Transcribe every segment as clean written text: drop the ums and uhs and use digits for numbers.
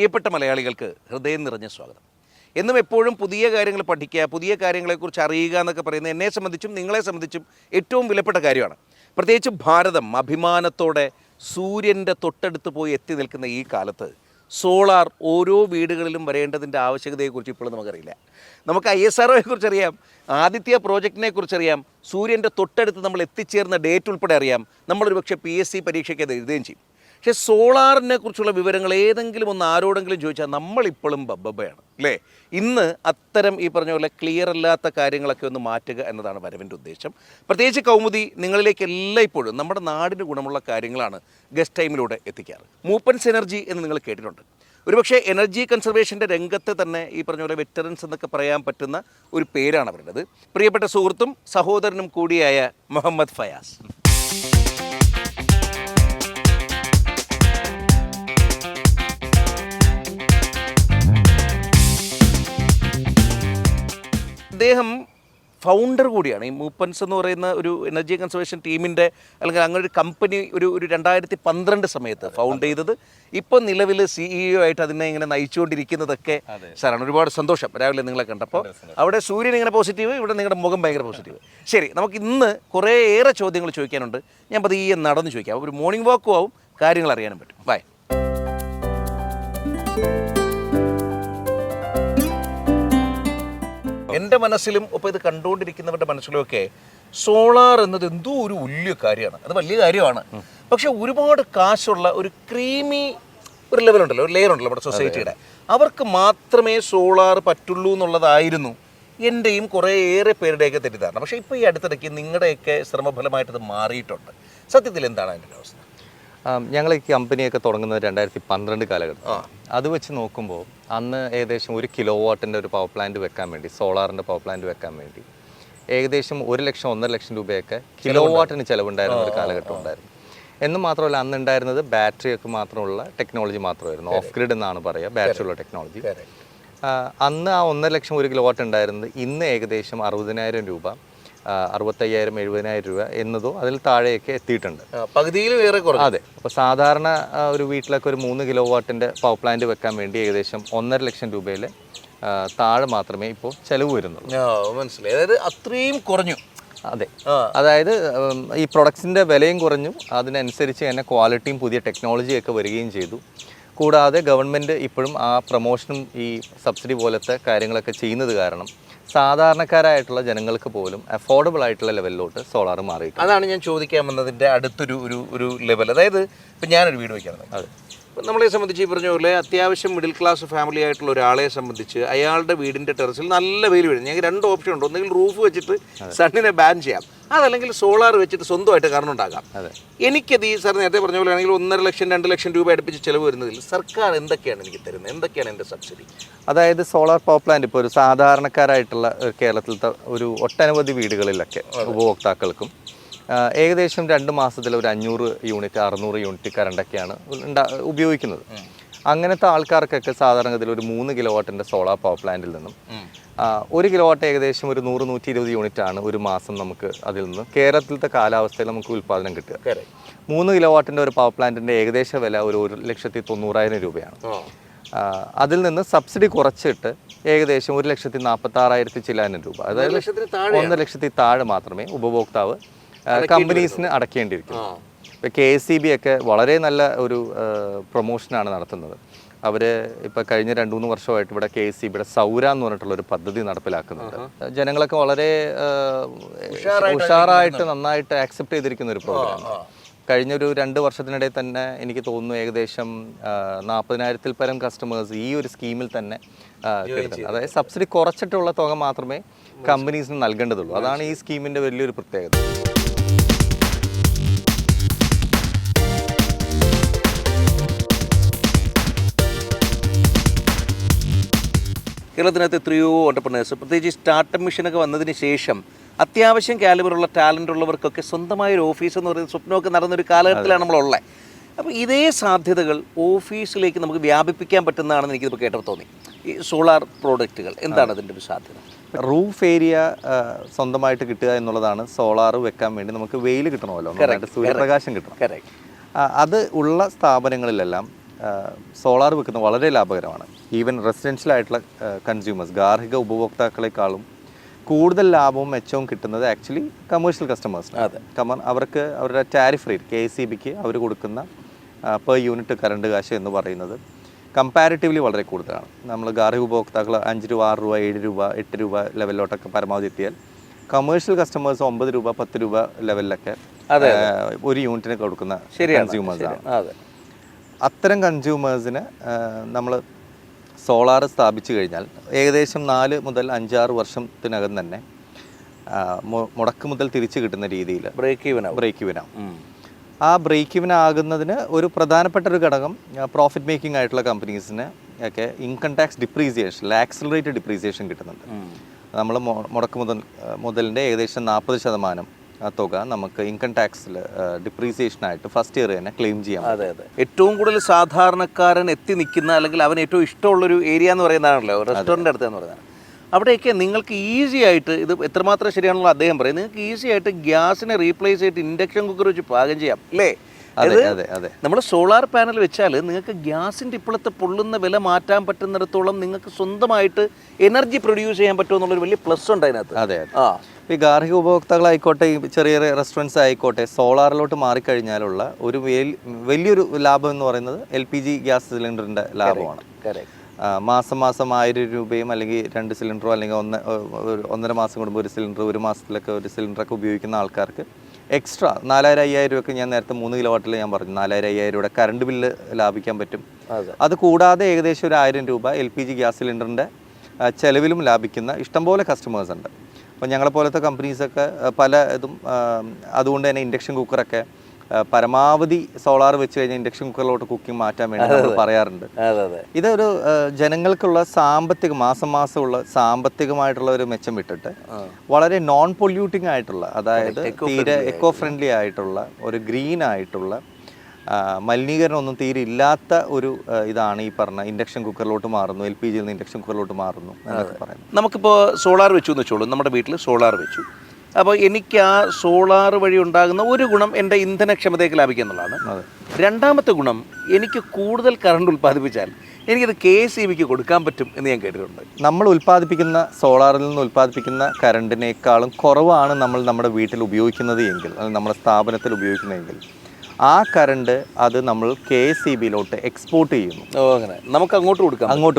പ്രിയപ്പെട്ട മലയാളികൾക്ക് ഹൃദയം നിറഞ്ഞ സ്വാഗതം. എന്നും എപ്പോഴും പുതിയ കാര്യങ്ങൾ പഠിക്കുക, പുതിയ കാര്യങ്ങളെക്കുറിച്ച് അറിയുക എന്നൊക്കെ പറയുന്നത് എന്നെ സംബന്ധിച്ചും നിങ്ങളെ സംബന്ധിച്ചും ഏറ്റവും വിലപ്പെട്ട കാര്യമാണ്. പ്രത്യേകിച്ച് ഭാരതം അഭിമാനത്തോടെ സൂര്യൻ്റെ തൊട്ടടുത്ത് പോയി എത്തി നിൽക്കുന്ന ഈ കാലത്ത് സോളാർ ഓരോ വീടുകളിലും വരേണ്ടതിൻ്റെ ആവശ്യകതയെക്കുറിച്ച് ഇപ്പോഴും നമുക്കറിയില്ല. നമുക്ക് ISROയെ കുറിച്ചറിയാം, ആദിത്യ പ്രോജക്റ്റിനെ കുറിച്ചറിയാം, സൂര്യൻ്റെ തൊട്ടടുത്ത് നമ്മൾ എത്തിച്ചേർന്ന ഡേറ്റ് ഉൾപ്പെടെ അറിയാം. നമ്മളൊരു പക്ഷേ PSC പരീക്ഷയ്ക്ക് അത് എഴുതുകയും ചെയ്യും. പക്ഷേ സോളാറിനെ കുറിച്ചുള്ള വിവരങ്ങൾ ഏതെങ്കിലും ഒന്ന് ആരോടെങ്കിലും ചോദിച്ചാൽ നമ്മളിപ്പോഴും ബബ്ബയാണ് അല്ലേ. ഇന്ന് അത്തരം ഈ പറഞ്ഞ പോലെ ക്ലിയർ അല്ലാത്ത കാര്യങ്ങളൊക്കെ ഒന്ന് മാറ്റുക എന്നതാണ് വരവിൻ്റെ ഉദ്ദേശം. പ്രത്യേകിച്ച് കൗമുദി നിങ്ങളിലേക്ക് എല്ലായ്പ്പോഴും നമ്മുടെ നാടിന് ഗുണമുള്ള കാര്യങ്ങളാണ് ഗസ്റ്റ് ടൈമിലൂടെ എത്തിക്കാറ്. മൂപ്പൻസ് എനർജി എന്ന് നിങ്ങൾ കേട്ടിട്ടുണ്ട്. ഒരുപക്ഷെ എനർജി കൺസർവേഷൻ്റെ രംഗത്ത് തന്നെ ഈ പറഞ്ഞ പോലെ വെറ്ററൻസ് എന്നൊക്കെ പറയാൻ പറ്റുന്ന ഒരു പേരാണ് അവരുടേത്. പ്രിയപ്പെട്ട സുഹൃത്തും സഹോദരനും കൂടിയായ മുഹമ്മദ് ഫയാസ്. അദ്ദേഹം ഫൗണ്ടർ കൂടിയാണ്. ഈ മൂപ്പൻസ് എന്ന് പറയുന്ന ഒരു എനർജി കൺസർവേഷൻ ടീമിൻ്റെ അല്ലെങ്കിൽ അങ്ങനെ ഒരു കമ്പനി ഒരു 2012 സമയത്ത് ഫൗണ്ട് ചെയ്തത്. ഇപ്പോൾ നിലവിൽ CEO ആയിട്ട് അതിനെ ഇങ്ങനെ നയിച്ചുകൊണ്ടിരിക്കുന്നതൊക്കെ സാറാണ്. ഒരുപാട് സന്തോഷം രാവിലെ നിങ്ങളെ കണ്ടപ്പോൾ. അവിടെ സൂര്യൻ ഇങ്ങനെ പോസിറ്റീവ്, ഇവിടെ നിങ്ങളുടെ മുഖം ഭയങ്കര പോസിറ്റീവ്. ശരി, നമുക്ക് ഇന്ന് കുറേയേറെ ചോദ്യങ്ങൾ ചോദിക്കാനുണ്ട്. ഞാൻ പതിയെ നടന്ന് ചോദിക്കാം. ഒരു മോർണിംഗ് വാക്കും ആവും, കാര്യങ്ങൾ അറിയാനും പറ്റും. ബൈ. എൻ്റെ മനസ്സിലും ഇപ്പോൾ ഇത് കണ്ടുകൊണ്ടിരിക്കുന്നവരുടെ മനസ്സിലുമൊക്കെ സോളാർ എന്നത് എന്തോ ഒരു വലിയ കാര്യമാണ്. അത് വലിയ കാര്യമാണ്. പക്ഷെ ഒരുപാട് കാശുള്ള ഒരു ക്രീമി ഒരു ലെവലുണ്ടല്ലോ, ഒരു ലെയർ ഉണ്ടല്ലോ നമ്മുടെ സൊസൈറ്റിയുടെ, അവർക്ക് മാത്രമേ സോളാർ പറ്റുള്ളൂ എന്നുള്ളതായിരുന്നു എൻ്റെയും കുറേയേറെ പേരുടെയൊക്കെ തെറ്റിദ്ധാരണ. പക്ഷേ ഇപ്പോൾ ഈ അടുത്തിടയ്ക്ക് നിങ്ങളുടെയൊക്കെ ശ്രമഫലമായിട്ടത് മാറിയിട്ടുണ്ട്. സത്യത്തിൽ എന്താണ് അതിൻ്റെ അവസ്ഥ? ഞങ്ങൾ ഈ കമ്പനിയൊക്കെ തുടങ്ങുന്നത് 2012 കാലഘട്ടം. അത് വെച്ച് നോക്കുമ്പോൾ അന്ന് ഏകദേശം 1 കിലോ വാട്ടിൻ്റെ ഒരു പവർ പ്ലാന്റ് വെക്കാൻ വേണ്ടി, സോളാറിൻ്റെ പവർ പ്ലാന്റ് വെക്കാൻ വേണ്ടി ഏകദേശം 1 ലക്ഷം 1.5 ലക്ഷം രൂപയൊക്കെ കിലോ വാട്ടിന് ചിലവുണ്ടായിരുന്ന ഒരു കാലഘട്ടം ഉണ്ടായിരുന്നു. എന്ന് മാത്രമല്ല അന്ന് ഉണ്ടായിരുന്നത് ബാറ്ററിയൊക്കെ മാത്രമുള്ള ടെക്നോളജി മാത്രമായിരുന്നു. ഓഫ് ഗ്രിഡ് എന്നാണ് പറയുക, ബാറ്ററിയുള്ള ടെക്നോളജി. അന്ന് ആ 1.5 ലക്ഷം 1 കിലോ വാട്ട് ഉണ്ടായിരുന്നത് ഇന്ന് ഏകദേശം 60,000 രൂപ, 65,000 70,000 രൂപ എന്നതോ അതിൽ താഴെയൊക്കെ എത്തിയിട്ടുണ്ട്. പകുതിയിൽ വേറെ. അതെ. അപ്പോൾ സാധാരണ ഒരു വീട്ടിലൊക്കെ ഒരു 3 കിലോ വാട്ടിൻ്റെ പവർ പ്ലാന്റ് വെക്കാൻ വേണ്ടി ഏകദേശം 1.5 ലക്ഷം രൂപയിൽ താഴെ മാത്രമേ ഇപ്പോൾ ചിലവ് വരുന്നുള്ളൂ. മനസ്സിലായി. അതായത് അത്രയും കുറഞ്ഞു. അതെ. അതായത് ഈ പ്രൊഡക്ട്സിൻ്റെ വിലയും കുറഞ്ഞു, അതിനനുസരിച്ച് തന്നെ ക്വാളിറ്റിയും പുതിയ ടെക്നോളജിയൊക്കെ വരികയും ചെയ്തു. കൂടാതെ ഗവൺമെൻറ് ഇപ്പോഴും ആ പ്രൊമോഷനും ഈ സബ്സിഡി പോലത്തെ കാര്യങ്ങളൊക്കെ ചെയ്യുന്നത് കാരണം സാധാരണക്കാരായിട്ടുള്ള ജനങ്ങൾക്ക് പോലും അഫോർഡബിൾ ആയിട്ടുള്ള ലെവലിലോട്ട് സോളാർ മാറി. അതാണ് ഞാൻ ചോദിക്കാൻ വന്നതിൻ്റെ അടുത്തൊരു ഒരു ലെവൽ. അതായത് ഇപ്പം ഞാനൊരു വീട് വയ്ക്കാറുണ്ട്. അതെ. നമ്മളെ സംബന്ധിച്ച് ഈ പറഞ്ഞ പോലെ അത്യാവശ്യം മിഡിൽ ക്ലാസ് ഫാമിലി ആയിട്ടുള്ള ഒരാളെ സംബന്ധിച്ച് അയാളുടെ വീടിൻ്റെ ടെറസിൽ നല്ല വെയിൽ വീഴും. ഞങ്ങൾക്ക് 2 ഓപ്ഷൻ ഉണ്ട്. ഒന്നുകിൽ റൂഫ് വെച്ചിട്ട് സണ്ണിനെ ബാൻ ചെയ്യാം, അതല്ലെങ്കിൽ സോളാർ വെച്ചിട്ട് സ്വന്തമായിട്ട് കാരണം ഉണ്ടാക്കാം. എനിക്കത് ഈ സാർ നേരത്തെ പറഞ്ഞ പോലെ ആണെങ്കിൽ 1.5 ലക്ഷം 2 ലക്ഷം രൂപ അടുപ്പിച്ച് ചിലവ് വരുന്നതിൽ സർക്കാർ എന്തൊക്കെയാണ് എനിക്ക് തരുന്നത്, എന്തൊക്കെയാണ് എൻ്റെ സബ്സിഡി? അതായത് സോളാർ പവർ പ്ലാന്റ് ഇപ്പോൾ ഒരു സാധാരണക്കാരായിട്ടുള്ള കേരളത്തിലത്തെ ഒരു ഒട്ടനവധി വീടുകളിലൊക്കെ ഉപഭോക്താക്കൾക്കും ഏകദേശം 2 മാസത്തിൽ ഒരു 500 യൂണിറ്റ് 600 യൂണിറ്റ് കറണ്ടൊക്കെയാണ് ഉപയോഗിക്കുന്നത്. അങ്ങനത്തെ ആൾക്കാർക്കൊക്കെ സാധാരണഗതിയിൽ ഒരു 3 കിലോ വാട്ടിൻ്റെ സോളാർ പവർ പ്ലാന്റിൽ നിന്നും 1 കിലോ വാട്ട് ഏകദേശം ഒരു 100-120 യൂണിറ്റ് ആണ് ഒരു മാസം നമുക്ക് അതിൽ നിന്ന് കേരളത്തിലത്തെ കാലാവസ്ഥയിൽ നമുക്ക് ഉൽപ്പാദനം കിട്ടുക. 3 കിലോ വാട്ടിൻ്റെ ഒരു പവർ പ്ലാന്റിൻ്റെ ഏകദേശ വില ഒരു 1,90,000 രൂപയാണ്. അതിൽ നിന്ന് സബ്സിഡി കുറച്ചിട്ട് ഏകദേശം 1,46,000 ചില്ലാനം രൂപ, അതായത് 1 ലക്ഷത്തിൽ താഴെ മാത്രമേ ഉപഭോക്താവ് കമ്പനീസിന് അടയ്ക്കേണ്ടിയിരിക്കുന്നു. ഇപ്പോൾ KSEB ഒക്കെ വളരെ നല്ല ഒരു പ്രൊമോഷനാണ് നടത്തുന്നത്. അവർ ഇപ്പോൾ കഴിഞ്ഞ 2-3 വർഷമായിട്ട് ഇവിടെ KSEBയുടെ സൗര എന്ന് പറഞ്ഞിട്ടുള്ളൊരു പദ്ധതി നടപ്പിലാക്കുന്നുണ്ട്. ജനങ്ങളൊക്കെ വളരെ ഉഷാറായിട്ട് നന്നായിട്ട് ആക്സെപ്റ്റ് ചെയ്തിരിക്കുന്ന ഒരു പ്രോഗ്രാം. കഴിഞ്ഞൊരു 2 വർഷത്തിനിടയിൽ തന്നെ എനിക്ക് തോന്നുന്നു ഏകദേശം 40,000-ൽ പരം കസ്റ്റമേഴ്സ് ഈ ഒരു സ്കീമിൽ തന്നെ കിട്ടുന്നത്. അതായത് സബ്സിഡി കുറച്ചിട്ടുള്ള തുക മാത്രമേ കമ്പനീസിന് നൽകേണ്ടതുള്ളൂ. അതാണ് ഈ സ്കീമിൻ്റെ വലിയൊരു പ്രത്യേകത. കേരളത്തിനകത്ത് എത്രയോ ഓണ്ടർപ്രണേഴ്സ്, പ്രത്യേകിച്ച് സ്റ്റാർട്ടപ്പ് മിഷനൊക്കെ വന്നതിന് ശേഷം അത്യാവശ്യം കാലിബറുള്ള ടാലൻ്റ് ഉള്ളവർക്കൊക്കെ സ്വന്തമായൊരു ഓഫീസ് എന്ന് പറയുന്ന സ്വപ്നമൊക്കെ നടന്നൊരു കാലഘട്ടത്തിലാണ് നമ്മളുള്ളത്. അപ്പോൾ ഇതേ സാധ്യതകൾ ഓഫീസിലേക്ക് നമുക്ക് വ്യാപിപ്പിക്കാൻ പറ്റുന്നതാണെന്ന് എനിക്കിപ്പോൾ കേട്ടപ്പോൾ തോന്നി. ഈ സോളാർ പ്രോഡക്റ്റുകൾ എന്താണ് അതിൻ്റെ ഒരു സാധ്യത? റൂഫ് ഏരിയ സ്വന്തമായിട്ട് കിട്ടുക എന്നുള്ളതാണ്. സോളാർ വെക്കാൻ വേണ്ടി നമുക്ക് വെയിൽ കിട്ടണമല്ലോ, സൂര്യപ്രകാശം കിട്ടണം. അത് ഉള്ള സ്ഥാപനങ്ങളിലെല്ലാം സോളാർ വെക്കുന്നത് വളരെ ലാഭകരമാണ്. ഈവൻ റെസിഡൻഷ്യൽ ആയിട്ടുള്ള കൺസ്യൂമേഴ്സ്, ഗാർഹിക ഉപഭോക്താക്കളെക്കാളും കൂടുതൽ ലാഭവും മെച്ചവും കിട്ടുന്നത് ആക്ച്വലി കമേഴ്ഷ്യൽ കസ്റ്റമേഴ്സിന്. കാരണം അവർക്ക് അവരുടെ ടാരിഫ് റേറ്റ് KSEBക്ക് അവർ കൊടുക്കുന്ന പെർ യൂണിറ്റ് കറണ്ട് കാശ് എന്ന് പറയുന്നത് കമ്പാരിറ്റീവ്ലി വളരെ കൂടുതലാണ്. നമ്മൾ ഗാർഹിക ഉപഭോക്താക്കൾ 5 രൂപ 6 രൂപ 7 രൂപ 8 രൂപ ലെവലിലോട്ടൊക്കെ പരമാവധി എത്തിയാൽ കമേഴ്ഷ്യൽ കസ്റ്റമേഴ്സ് 9 രൂപ 10 രൂപ ലെവലിലൊക്കെ ഒരു യൂണിറ്റിന് കൊടുക്കുന്ന കൺസ്യൂമേഴ്സാണ്. അത്തരം കൺസ്യൂമേഴ്സിന് നമ്മൾ സോളാർ സ്ഥാപിച്ചു കഴിഞ്ഞാൽ ഏകദേശം 4 മുതൽ 5-6 വർഷത്തിനകം തന്നെ മുടക്ക് മുതൽ തിരിച്ചു കിട്ടുന്ന രീതിയിൽ ബ്രേക്ക് ഇവനാവും. ആ ബ്രേക്ക് ഇവൻ ആകുന്നതിന് ഒരു പ്രധാനപ്പെട്ട ഒരു ഘടകം പ്രോഫിറ്റ് മേക്കിംഗ് ആയിട്ടുള്ള കമ്പനീസിന് ഒക്കെ income tax depreciation, accelerated depreciation കിട്ടുന്നുണ്ട്. നമ്മൾ മുടക്ക് മുതലിൻ്റെ ഏകദേശം 40% തുക നമുക്ക് ഇൻകം ടാക്സിൽ ഡിപ്രീസിയേഷനായിട്ട് ഫസ്റ്റ് ഇയർ തന്നെ ക്ലെയിം ചെയ്യാം. അതെ. ഏറ്റവും കൂടുതൽ സാധാരണക്കാരൻ എത്തി നിൽക്കുന്ന അല്ലെങ്കിൽ അവന് ഏറ്റവും ഇഷ്ടമുള്ളൊരു ഏരിയ എന്ന് പറയുന്നതാണല്ലോ റെസ്റ്റോറൻ്റ് അടുത്ത് എന്ന് പറയുന്നത്. അവിടെയൊക്കെ നിങ്ങൾക്ക് ഈസി ആയിട്ട്, ഇത് എത്രമാത്രം ശരിയാണല്ലോ അദ്ദേഹം പറയും, നിങ്ങൾക്ക് ഈസി ആയിട്ട് ഗ്യാസിനെ റീപ്ലേസ് ചെയ്തിട്ട് ഇൻഡക്ഷൻ കുക്കർ വെച്ച് പാകം ചെയ്യാം അല്ലേ? നമ്മൾ സോളാർ പാനൽ വെച്ചാൽ നിങ്ങൾക്ക് ഗ്യാസിൻ്റെ ഇപ്പോഴത്തെ പൊള്ളുന്ന വില മാറ്റാൻ പറ്റുന്നിടത്തോളം നിങ്ങൾക്ക് സ്വന്തമായിട്ട് എനർജി പ്രൊഡ്യൂസ് ചെയ്യാൻ പറ്റുമെന്നുള്ളൊരു വലിയ പ്ലസ് ഉണ്ട് അതിനകത്ത്. അതെ. ഈ ഗാർഹിക ഉപഭോക്താക്കളായിക്കോട്ടെ, ഈ ചെറിയ റെസ്റ്റോറൻറ്റ്സ് ആയിക്കോട്ടെ, സോളാറിലോട്ട് മാറിക്കഴിഞ്ഞാലുള്ള ഒരു വലിയൊരു ലാഭം എന്ന് പറയുന്നത് LPG ഗ്യാസ് സിലിണ്ടറിൻ്റെ ലാഭമാണ്. മാസം 1000 രൂപയും അല്ലെങ്കിൽ 2 സിലിണ്ടറോ അല്ലെങ്കിൽ 1.5 മാസം കൂടുമ്പോൾ ഒരു സിലിണ്ടർ, ഒരു മാസത്തിലൊക്കെ ഒരു സിലിണ്ടറൊക്കെ ഉപയോഗിക്കുന്ന ആൾക്കാർക്ക് എക്സ്ട്രാ 4000-5000 രൂപയ്ക്ക്, ഞാൻ നേരത്തെ 3 കിലോവാട്ടിൽ ഞാൻ പറഞ്ഞു 4000-5000 രൂപയുടെ കറണ്ട് ബില്ല് ലാഭിക്കാൻ പറ്റും. അത് കൂടാതെ ഏകദേശം ഒരു 1000 രൂപ LPG ഗ്യാസ് സിലിണ്ടറിൻ്റെ ചെലവിലും ലാഭിക്കുന്ന ഇഷ്ടംപോലെ കസ്റ്റമേഴ്സ് ഉണ്ട്. അപ്പോൾ ഞങ്ങളെപ്പോലത്തെ കമ്പനീസൊക്കെ പല ഇതും അതുകൊണ്ട് തന്നെ ഇൻഡക്ഷൻ കുക്കറൊക്കെ പരമാവധി സോളാർ വെച്ച് കഴിഞ്ഞാൽ ഇൻഡക്ഷൻ കുക്കറിലോട്ട് കുക്കിംഗ് മാറ്റാൻ വേണ്ടി നമ്മൾ പറയാറുണ്ട്. ഇതൊരു ജനങ്ങൾക്കുള്ള മാസമുള്ള സാമ്പത്തികമായിട്ടുള്ള ഒരു മെച്ചം വിട്ടിട്ട് വളരെ നോൺ പൊല്യൂട്ടിംഗ് ആയിട്ടുള്ള, അതായത് തീരെ എക്കോ ഫ്രണ്ട്ലി ആയിട്ടുള്ള ഒരു ഗ്രീൻ ആയിട്ടുള്ള മലിനീകരണം ഒന്നും തീരെ ഇല്ലാത്ത ഒരു ഇതാണ് ഈ പറഞ്ഞ ഇൻഡക്ഷൻ കുക്കറിലോട്ട് മാറുന്നു, LPG നിന്ന് ഇൻഡക്ഷൻ കുക്കറിലോട്ട് മാറുന്നു എന്നൊക്കെ പറയുന്നത്. നമുക്കിപ്പോൾ സോളാർ വെച്ചു എന്ന് വെച്ചോളൂ, നമ്മുടെ വീട്ടിൽ സോളാർ വെച്ചു. അപ്പോൾ എനിക്ക് ആ സോളാർ വഴി ഉണ്ടാകുന്ന ഒരു ഗുണം എൻ്റെ ഇന്ധനക്ഷമതയ്ക്ക് ലാഭിക്കുക എന്നുള്ളതാണ്. രണ്ടാമത്തെ ഗുണം, എനിക്ക് കൂടുതൽ കറണ്ട് ഉൽപ്പാദിപ്പിച്ചാൽ എനിക്കത് KSEBക്ക് കൊടുക്കാൻ പറ്റും എന്ന് ഞാൻ കേട്ടിട്ടുണ്ട്. നമ്മൾ ഉൽപ്പാദിപ്പിക്കുന്ന സോളാറിൽ നിന്ന് ഉൽപ്പാദിപ്പിക്കുന്ന കറണ്ടിനേക്കാളും കുറവാണ് നമ്മൾ നമ്മുടെ വീട്ടിൽ ഉപയോഗിക്കുന്നത് എങ്കിൽ, നമ്മുടെ സ്ഥാപനത്തിൽ ഉപയോഗിക്കുന്നതെങ്കിൽ ആ കറണ്ട് അത് നമ്മൾ KSEBയിലോട്ട് എക്സ്പോർട്ട് ചെയ്യുന്നു. അങ്ങനെ നമുക്ക് അങ്ങോട്ട്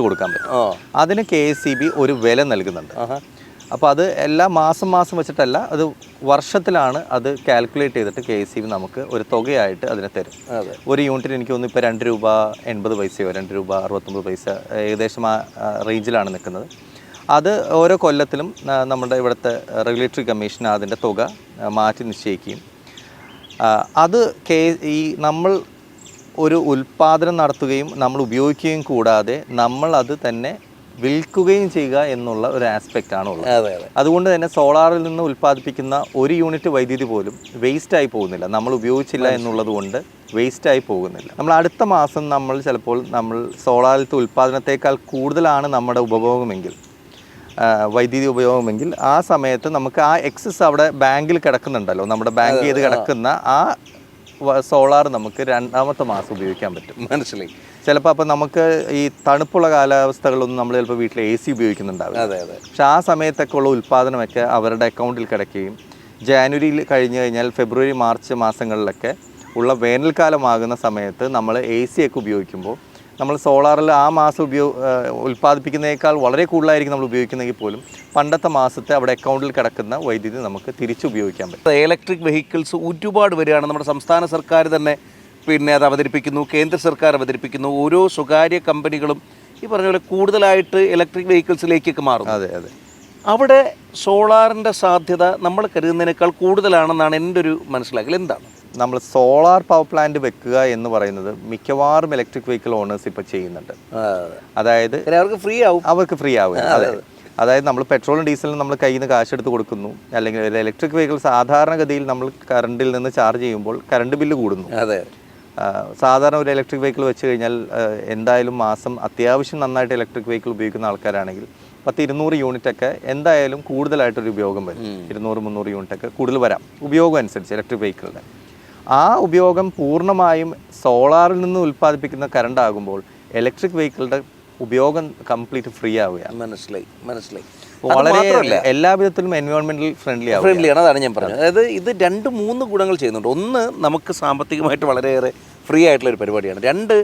കൊടുക്കാൻ പറ്റും. അതിന് KSEB ഒരു വില നൽകുന്നുണ്ട്. അപ്പോൾ അത് എല്ലാ മാസം വെച്ചിട്ടല്ല, അത് വർഷത്തിലാണ് അത് കാൽക്കുലേറ്റ് ചെയ്തിട്ട് KSEB നമുക്ക് ഒരു തുകയായിട്ട് അതിനെ തരും. ഒരു യൂണിറ്റിന് എനിക്ക് തോന്നുന്നു ഇപ്പോൾ 2 രൂപ 80 പൈസയോ 2 രൂപ 69 പൈസ ഏകദേശം ആ റേഞ്ചിലാണ് നിൽക്കുന്നത്. അത് ഓരോ കൊല്ലത്തിലും നമ്മുടെ ഇവിടുത്തെ റെഗുലേറ്ററി കമ്മീഷൻ അതിൻ്റെ തുക മാറ്റി നിശ്ചയിക്കുകയും അത് നമ്മൾ ഒരു ഉൽപ്പാദനം നടത്തുകയും നമ്മൾ ഉപയോഗിക്കുകയും കൂടാതെ നമ്മൾ അത് തന്നെ വിൽക്കുകയും ചെയ്യുക എന്നുള്ള ഒരു ആസ്പെക്റ്റ് ആണ് ഉള്ളത്. അതുകൊണ്ട് തന്നെ സോളാറിൽ നിന്ന് ഉൽപ്പാദിപ്പിക്കുന്ന ഒരു യൂണിറ്റ് വൈദ്യുതി പോലും വേസ്റ്റായി പോകുന്നില്ല. നമ്മൾ ഉപയോഗിച്ചില്ല എന്നുള്ളത് കൊണ്ട് വേസ്റ്റായി പോകുന്നില്ല. നമ്മൾ അടുത്ത മാസം ചിലപ്പോൾ സോളാറിലത്തെ ഉൽപ്പാദനത്തേക്കാൾ കൂടുതലാണ് നമ്മുടെ ഉപഭോഗമെങ്കിൽ, വൈദ്യുതി ഉപയോഗമെങ്കിൽ, ആ സമയത്ത് നമുക്ക് ആ എക്സസ് അവിടെ ബാങ്കിൽ കിടക്കുന്നുണ്ടല്ലോ, നമ്മുടെ ബാങ്ക് ചെയ്ത് കിടക്കുന്ന ആ സോളാർ നമുക്ക് രണ്ടാമത്തെ മാസം ഉപയോഗിക്കാൻ പറ്റും. മനസ്സിലായി. ചിലപ്പോൾ അപ്പം നമുക്ക് ഈ തണുപ്പുള്ള കാലാവസ്ഥകളൊന്നും നമ്മൾ ചിലപ്പോൾ വീട്ടിൽ AC ഉപയോഗിക്കുന്നുണ്ടാവും. പക്ഷെ ആ സമയത്തൊക്കെ ഉള്ള ഉൽപ്പാദനമൊക്കെ അവരുടെ അക്കൗണ്ടിൽ കിടക്കുകയും ജാനുവരിയിൽ കഴിഞ്ഞ് കഴിഞ്ഞാൽ ഫെബ്രുവരി മാർച്ച് മാസങ്ങളിലൊക്കെ ഉള്ള വേനൽക്കാലമാകുന്ന സമയത്ത് നമ്മൾ AC ഒക്കെ ഉപയോഗിക്കുമ്പോൾ നമ്മൾ സോളാറിൽ ആ മാസം ഉൽപ്പാദിപ്പിക്കുന്നതിനേക്കാൾ വളരെ കൂടുതലായിരിക്കും നമ്മൾ ഉപയോഗിക്കുന്നതെങ്കിൽ പോലും പണ്ടത്തെ മാസത്തെ അവിടെ അക്കൗണ്ടിൽ കിടക്കുന്ന വൈദ്യുതി നമുക്ക് തിരിച്ച് ഉപയോഗിക്കാൻ പറ്റും. ഇലക്ട്രിക് വെഹിക്കിൾസ് ഒരുപാട് വരികയാണ്. നമ്മുടെ സംസ്ഥാന സർക്കാർ തന്നെ അത് അവതരിപ്പിക്കുന്നു, കേന്ദ്ര സർക്കാർ അവതരിപ്പിക്കുന്നു, ഓരോ സ്വകാര്യ കമ്പനികളും ഈ പറഞ്ഞ പോലെ കൂടുതലായിട്ട് ഇലക്ട്രിക് വെഹിക്കിൾസിലേക്കൊക്കെ മാറും. അവിടെ സോളാറിൻ്റെ സാധ്യത നമ്മൾ കരുതുന്നതിനേക്കാൾ കൂടുതലാണെന്നാണ് എൻ്റെ ഒരു മനസ്സിലാക്കൽ. എന്താണ് നമ്മൾ സോളാർ പവർ പ്ലാന്റ് വെക്കുക എന്ന് പറയുന്നത് മിക്കവാറും ഇലക്ട്രിക് വെഹിക്കിൾ ഓണേഴ്സ് ഇപ്പോൾ ചെയ്യുന്നുണ്ട്. അതായത് അവർക്ക് ഫ്രീ ആവും. അതായത് നമ്മൾ പെട്രോളും ഡീസലും നമ്മൾ കയ്യിൽ നിന്ന് കാശെടുത്ത് കൊടുക്കുന്നു, അല്ലെങ്കിൽ ഒരു ഇലക്ട്രിക് വെഹിക്കിൾ സാധാരണഗതിയിൽ നമ്മൾ കറണ്ടിൽ നിന്ന് ചാർജ് ചെയ്യുമ്പോൾ കറണ്ട് ബില്ല് കൂടുന്നു. സാധാരണ ഒരു ഇലക്ട്രിക് വെഹിക്കിൾ വെച്ച് കഴിഞ്ഞാൽ എന്തായാലും മാസം അത്യാവശ്യം നന്നായിട്ട് ഇലക്ട്രിക് വെഹിക്കിൾ ഉപയോഗിക്കുന്ന ആൾക്കാരാണെങ്കിൽ 200 യൂണിറ്റൊക്കെ എന്തായാലും കൂടുതലായിട്ടൊരു ഉപയോഗം വരും. 200-300 യൂണിറ്റൊക്കെ കൂടുതൽ വരാം ഉപയോഗം അനുസരിച്ച് ഇലക്ട്രിക് വെഹിക്കിളിൻ്റെ. ആ ഉപയോഗം പൂർണ്ണമായും സോളാറിൽ നിന്ന് ഉൽപ്പാദിപ്പിക്കുന്ന കറണ്ട് ആകുമ്പോൾ ഇലക്ട്രിക് വെഹിക്കിളുടെ ഉപയോഗം കംപ്ലീറ്റ് ഫ്രീ ആവുകയാണ്. മനസ്സിലായി. വളരെ എല്ലാ വിധത്തിലും എൻവയോൺമെന്റൽ ഫ്രണ്ട്ലിയാണ്. അതാണ് ഞാൻ പറഞ്ഞത്. അതായത് ഇത് 2-3 ഗുണങ്ങൾ ചെയ്യുന്നുണ്ട്. ഒന്ന്, നമുക്ക് സാമ്പത്തികമായിട്ട് വളരെയേറെ ഫ്രീ ആയിട്ടുള്ള ഒരു പരിപാടിയാണ്. 2,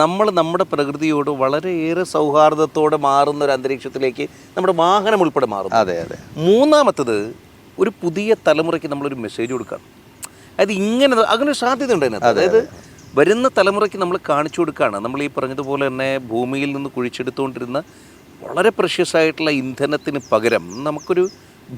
നമ്മൾ നമ്മുടെ പ്രകൃതിയോട് വളരെയേറെ സൗഹാർദ്ദത്തോടെ മാറുന്ന ഒരു അന്തരീക്ഷത്തിലേക്ക് നമ്മുടെ വാഹനം ഉൾപ്പെടെ മാറും. അതെ. മൂന്നാമത്തത്, ഒരു പുതിയ തലമുറയ്ക്ക് നമ്മളൊരു മെസ്സേജ് കൊടുക്കാം. അതായത് അങ്ങനെ ഒരു സാധ്യത ഉണ്ട് അതിനകത്ത്. അതായത് വരുന്ന തലമുറയ്ക്ക് നമ്മൾ കാണിച്ചു കൊടുക്കുകയാണ്, നമ്മൾ ഈ പറഞ്ഞതുപോലെ തന്നെ ഭൂമിയിൽ നിന്ന് കുഴിച്ചെടുത്തുകൊണ്ടിരുന്ന വളരെ പ്രഷ്യസ് ആയിട്ടുള്ള ഇന്ധനത്തിന് പകരം നമുക്കൊരു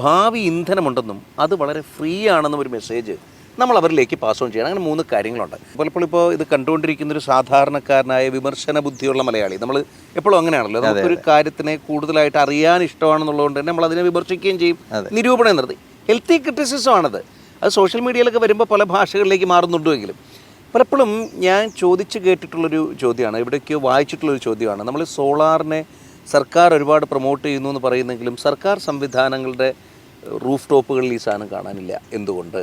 ഭാവി ഇന്ധനമുണ്ടെന്നും അത് വളരെ ഫ്രീ ആണെന്നും ഒരു മെസ്സേജ് നമ്മൾ അവരിലേക്ക് പാസ് ഓൺ ചെയ്യണം. അങ്ങനെ 3 കാര്യങ്ങളുണ്ട്. പലപ്പോഴും ഇപ്പോൾ ഇത് കണ്ടുകൊണ്ടിരിക്കുന്നൊരു സാധാരണക്കാരനായ വിമർശന ബുദ്ധിയുള്ള മലയാളി, നമ്മൾ എപ്പോഴും അങ്ങനെയാണല്ലോ, നമുക്കൊരു കാര്യത്തിനെ കൂടുതലായിട്ട് അറിയാൻ ഇഷ്ടമാണെന്നുള്ളതുകൊണ്ട് തന്നെ നമ്മൾ അതിനെ വിമർശിക്കുകയും ചെയ്യും, നിരൂപണം എന്നത് ഹെൽത്തി ക്രിറ്റിസിസം ആണത്. അത് സോഷ്യൽ മീഡിയയിലൊക്കെ വരുമ്പോൾ പല ഭാഷകളിലേക്ക് മാറുന്നുണ്ടെങ്കിലും പലപ്പോഴും ഞാൻ ചോദിച്ച് കേട്ടിട്ടുള്ളൊരു ചോദ്യമാണ്, എവിടേക്കോ വായിച്ചിട്ടുള്ളൊരു ചോദ്യമാണ്, നമ്മൾ സോളാറിനെ സർക്കാർ ഒരുപാട് പ്രൊമോട്ട് ചെയ്യുന്നു എന്ന് പറയുന്നെങ്കിലും സർക്കാർ സംവിധാനങ്ങളുടെ റൂഫ് ടോപ്പുകളിൽ ഈ സാധനം കാണാനില്ല, എന്തുകൊണ്ട്?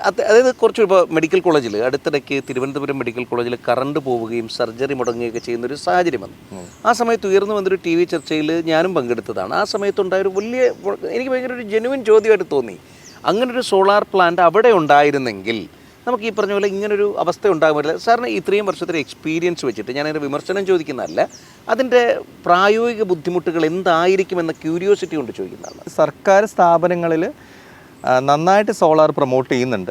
അതായത് കുറച്ച് ഇപ്പോൾ മെഡിക്കൽ കോളേജിൽ അടുത്തിടയ്ക്ക് തിരുവനന്തപുരം മെഡിക്കൽ കോളേജിൽ കറണ്ട് പോവുകയും സർജറി മുടങ്ങുകയൊക്കെ ചെയ്യുന്നൊരു സാഹചര്യം വന്നു. ആ സമയത്ത് ഉയർന്നു വന്നൊരു TV ചർച്ചയിൽ ഞാനും പങ്കെടുത്തതാണ്. ആ സമയത്തുണ്ടായൊരു വലിയ, എനിക്ക് ഭയങ്കര ഒരു ജെനുവിൻ ചോദ്യമായിട്ട് തോന്നി, അങ്ങനൊരു സോളാർ പ്ലാന്റ് അവിടെ ഉണ്ടായിരുന്നെങ്കിൽ നമുക്ക് ഈ പറഞ്ഞ പോലെ ഇങ്ങനൊരു അവസ്ഥ ഉണ്ടാകാൻ പറ്റില്ല. സാറിന് ഇത്രയും വർഷത്തെ എക്സ്പീരിയൻസ് വെച്ചിട്ട് ഞാനതിൻ്റെ വിമർശനം ചോദിക്കുന്നതല്ല, അതിൻ്റെ പ്രായോഗിക ബുദ്ധിമുട്ടുകൾ എന്തായിരിക്കുമെന്ന ക്യൂരിയോസിറ്റി കൊണ്ട് ചോദിക്കുന്നതാണ്. സർക്കാർ സ്ഥാപനങ്ങളിൽ നന്നായിട്ട് സോളാർ പ്രൊമോട്ട് ചെയ്യുന്നുണ്ട്.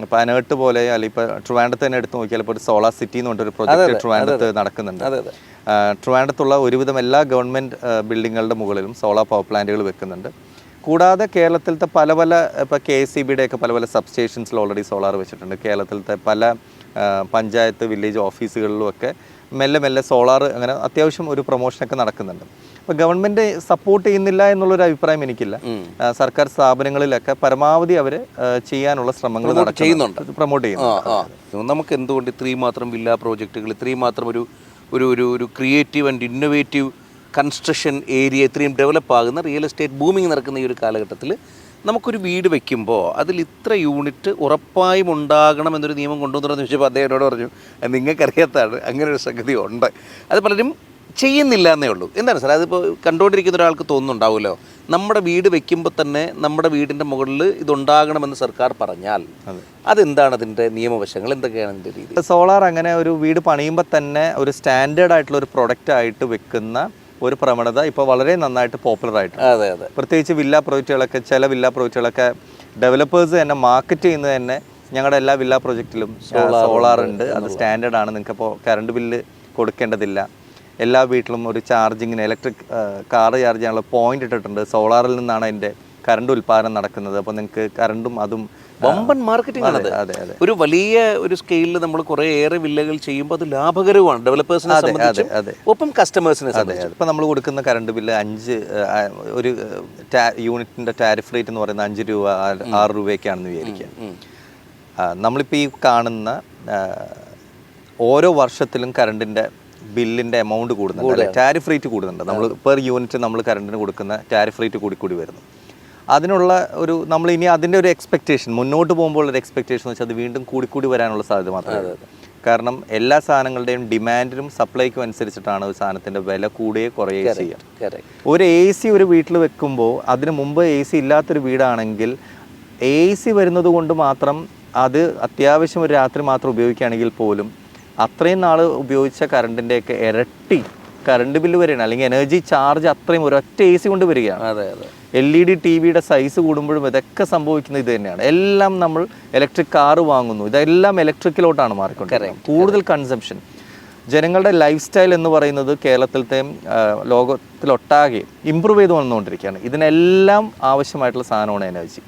ഇപ്പം അനേർട്ട് പോലെ അല്ലെങ്കിൽ ഇപ്പോൾ ട്രിവാൻഡ്രത്ത് തന്നെ എടുത്ത് നോക്കിയാൽ ഇപ്പോൾ ഒരു സോളാർ സിറ്റി എന്ന് പറഞ്ഞൊരു പ്രൊജക്ട് ട്രിവാൻഡ്രത്ത് നടക്കുന്നുണ്ട്. ട്രിവാൻഡ്രത്തുള്ള ഒരുവിധം എല്ലാ ഗവൺമെൻറ് ബിൽഡിങ്ങുകളുടെ മുകളിലും സോളാർ പവർ പ്ലാന്റുകൾ വെക്കുന്നുണ്ട്. കൂടാതെ കേരളത്തിലത്തെ പല ഇപ്പോൾ KSEBയുടെ ഒക്കെ പല സബ് സ്റ്റേഷൻസിൽ ഓൾറെഡി സോളാർ വെച്ചിട്ടുണ്ട്. കേരളത്തിലത്തെ പല പഞ്ചായത്ത് വില്ലേജ് ഓഫീസുകളിലും ഒക്കെ മെല്ലെ സോളാർ അങ്ങനെ അത്യാവശ്യം ഒരു പ്രൊമോഷനൊക്കെ നടക്കുന്നുണ്ട്. അപ്പോൾ ഗവൺമെൻറ് സപ്പോർട്ട് ചെയ്യുന്നില്ല എന്നുള്ളൊരു അഭിപ്രായം എനിക്കില്ല. സർക്കാർ സ്ഥാപനങ്ങളിലൊക്കെ പരമാവധി അവർ ചെയ്യാനുള്ള ശ്രമങ്ങൾ ചെയ്യുന്നുണ്ട്, പ്രൊമോട്ട് ചെയ്യുന്നു. നമുക്ക് എന്തുകൊണ്ട് ഇത്രയും മാത്രം വില്ല പ്രോജക്റ്റുകൾ, ഇത്രയും മാത്രം ഒരു creative and innovative construction area, ഇത്രയും ഡെവലപ്പ് ആകുന്ന റിയൽ എസ്റ്റേറ്റ് ബൂമിങ് നടക്കുന്ന ഈ ഒരു കാലഘട്ടത്തിൽ നമുക്കൊരു വീട് വെക്കുമ്പോൾ അതിൽ ഇത്ര യൂണിറ്റ് ഉറപ്പായും ഉണ്ടാകണം എന്നൊരു നിയമം കൊണ്ടുവന്നിട്ടെന്ന് ചോദിച്ചപ്പോൾ അദ്ദേഹം എന്നോട് പറഞ്ഞു, നിങ്ങൾക്കറിയാത്തതാണ്, അങ്ങനെ ഒരു സംഗതി ഉണ്ട്, അത് പലരും ചെയ്യുന്നില്ല എന്നേ ഉള്ളൂ. എന്താണ് സാർ, അതിപ്പോൾ കണ്ടുകൊണ്ടിരിക്കുന്ന ഒരാൾക്ക് തോന്നുന്നുണ്ടാവുമല്ലോ, നമ്മുടെ വീട് വെക്കുമ്പോൾ തന്നെ നമ്മുടെ വീടിൻ്റെ മുകളിൽ ഇതുണ്ടാകണമെന്ന് സർക്കാർ പറഞ്ഞാൽ അതെന്താണ് അതിൻ്റെ നിയമവശങ്ങൾ, എന്തൊക്കെയാണ് അതിൻ്റെ രീതി? സോളാർ അങ്ങനെ ഒരു വീട് പണിയുമ്പോൾ തന്നെ ഒരു സ്റ്റാൻഡേർഡ് ആയിട്ടുള്ള ഒരു പ്രൊഡക്റ്റ് ആയിട്ട് വെക്കുന്ന ഒരു പ്രവണത ഇപ്പോൾ വളരെ നന്നായിട്ട് പോപ്പുലർ ആയിട്ടുണ്ട്. അതെ. പ്രത്യേകിച്ച് വില്ല പ്രോജക്റ്റുകളൊക്കെ, ചില വില്ല പ്രോജക്റ്റുകളൊക്കെ ഡെവലപ്പേഴ്സ് തന്നെ മാർക്കറ്റ് ചെയ്യുന്നത് തന്നെ ഞങ്ങളുടെ എല്ലാ വില്ല പ്രോജക്റ്റിലും സോളാർ ഉണ്ട്, അത് സ്റ്റാൻഡേർഡ് ആണ്, നിങ്ങൾക്ക് ഇപ്പോൾ കറണ്ട് ബില്ല് കൊടുക്കേണ്ടതില്ല, എല്ലാ വീട്ടിലും ഒരു ചാർജിങ്ങിന് ഇലക്ട്രിക് കാർ ചാർജ് ചെയ്യാനുള്ള പോയിന്റ് ഇട്ടിട്ടുണ്ട്, സോളാറിൽ നിന്നാണ് അതിൻ്റെ കറണ്ട് ഉൽപ്പാദനം നടക്കുന്നത്, അപ്പോൾ നിങ്ങൾക്ക് കറണ്ടും അതും വമ്പൻ മാർക്കറ്റിംഗ് ആണ്. ഒരു വലിയ ഒരു സ്കെയിലിൽ നമ്മൾ കുറേ ഏറെ വില്ലകൾ ചെയ്യുമ്പോൾ അത് ലാഭകരമാണ് ഡെവലപ്പേഴ്സിനെ സംബന്ധിച്ച്, ഒപ്പം കസ്റ്റമേഴ്സിനെ സംബന്ധിച്ച്. ഇപ്പം നമ്മൾ കൊടുക്കുന്ന കറണ്ട് ബില്ല് 5 ഒരു യൂണിറ്റിൻ്റെ ടാരിഫ് റേറ്റ് എന്ന് പറയുന്നത് 5 രൂപ 6 രൂപയൊക്കെയാണെന്ന് വിചാരിക്കുക. നമ്മളിപ്പോൾ ഈ കാണുന്ന ഓരോ വർഷത്തിലും കറണ്ടിൻ്റെ ബില്ലിൻ്റെ എമൗണ്ട് കൂടുന്നുണ്ട്, ടാരിഫ് റേറ്റ് കൂടുന്നുണ്ട്. നമ്മൾ പെർ യൂണിറ്റ് നമ്മൾ കറണ്ടിന് കൊടുക്കുന്ന ടാരിഫ് റേറ്റ് കൂടി വരുന്നു. അതിനുള്ള ഒരു നമ്മൾ ഇനി അതിൻ്റെ ഒരു എക്സ്പെക്റ്റേഷൻ മുന്നോട്ട് പോകുമ്പോൾ ഒരു എക്സ്പെക്റ്റേഷൻ എന്ന് വെച്ചാൽ അത് വീണ്ടും കൂടി വരാനുള്ള സാധ്യത മാത്രമേ. കാരണം എല്ലാ സാധനങ്ങളുടെയും ഡിമാൻഡിനും സപ്ലൈക്കും അനുസരിച്ചിട്ടാണ് ഒരു സാധനത്തിൻ്റെ വില കൂടുകയോ കുറയുകയോ ചെയ്യുക. ഒരു AC ഒരു വീട്ടിൽ വെക്കുമ്പോൾ അതിന് മുമ്പ് AC ഇല്ലാത്തൊരു വീടാണെങ്കിൽ AC വരുന്നത് കൊണ്ട് മാത്രം അത് അത്യാവശ്യം ഒരു രാത്രി മാത്രം ഉപയോഗിക്കുകയാണെങ്കിൽ പോലും അത്രയും നാൾ ഉപയോഗിച്ച കറണ്ടിൻ്റെയൊക്കെ ഇരട്ടി കറണ്ട് ബില്ല് വരികയാണ്, അല്ലെങ്കിൽ എനർജി ചാർജ് അത്രയും ഒരൊറ്റ AC കൊണ്ട് വരികയാണ്. LED TVയുടെ സൈസ് കൂടുമ്പോഴും ഇതൊക്കെ സംഭവിക്കുന്നത് ഇത് തന്നെയാണ്. എല്ലാം നമ്മൾ ഇലക്ട്രിക് കാറ് വാങ്ങുന്നു, ഇതെല്ലാം ഇലക്ട്രിക്കിലോട്ടാണ് മാറിക്കൊണ്ടിരിക്കുന്നത്. കൂടുതൽ കൺസംഷൻ, ജനങ്ങളുടെ ലൈഫ് സ്റ്റൈൽ എന്ന് പറയുന്നത് കേരളത്തിലത്തെ ലോകത്തിലൊട്ടാകെ ഇമ്പ്രൂവ് ചെയ്ത് വന്നുകൊണ്ടിരിക്കുകയാണ്. ഇതിനെല്ലാം ആവശ്യമായിട്ടുള്ള സാധനമാണ് എനർജി.